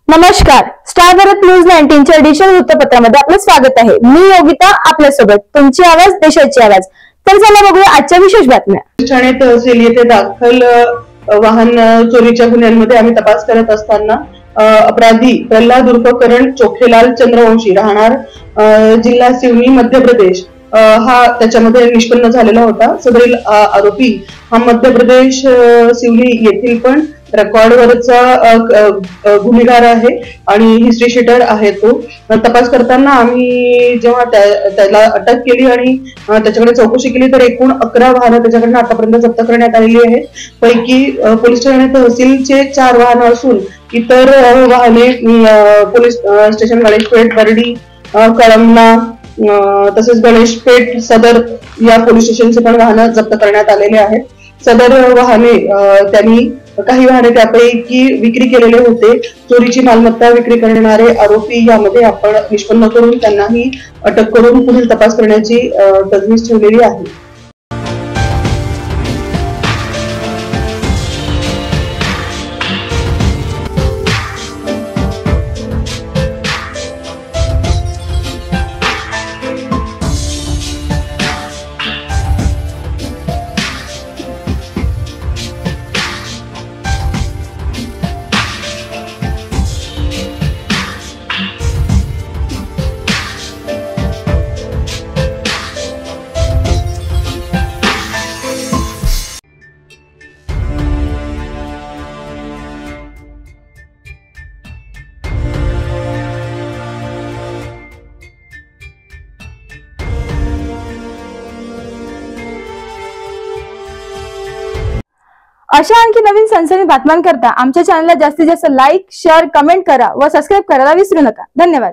नमस्कार, star Bharat news 19च्या addition वृत्तपत्रामध्ये आपलं स्वागत आहे। मी योगिता आपल्यासोबत, तुमची आवाज देशाची आवाज। तर चला बघूया आजच्या विशेष बातम्या। ठाणे तहसील येथे दाखल वाहन चोरीच्या गुन्ह्यांमध्ये आम्ही तपास करत असताना अपराधी प्रल्हाद उर्फ करण चोखेलाल चंद्रवंशी राहणार जिल्हा सिवनी मध्य प्रदेश हा त्याच्यामध्ये निष्पन्न झालेला होता। सदरील आरोपी हा मध्य प्रदेश सिवनी येथील पण रेकॉर्डवरचा गुन्हेगार आहे आणि हिस्ट्री शीटर आहे। तो तपास करताना आम्ही जेव्हा त्याला अटक केली आणि त्याच्याकडे चौकशी केली तर एकूण 11 वाहनं त्याच्याकडनं आतापर्यंत जप्त करण्यात आलेली आहे। पैकी पोलीस ठाणे तहसीलचे 4 वाहनं असून इतर वाहने पोलीस स्टेशन गणेशपेठ, बर्डी, कळमना तसेच गणेशपेठ सदर या पोलीस स्टेशनचे पण वाहनं जप्त करण्यात आलेले आहेत। सदर वाहने त्यांनी काही वाहने त्यापैकी विक्री केलेले होते। चोरीची मालमत्ता विक्री करणारे आरोपी यामध्ये आपण निष्पन्न करून त्यांनाही अटक करून पुढील तपास करण्याची तजवीज ठेवलेली आहे। अशा आणखी नवीन सनसनी बातम्यांकरता आमच्या चॅनलला जास्तीत जास्त लाईक, शेअर, कमेंट करा व सबस्क्राईब करायला विसरू नका। धन्यवाद।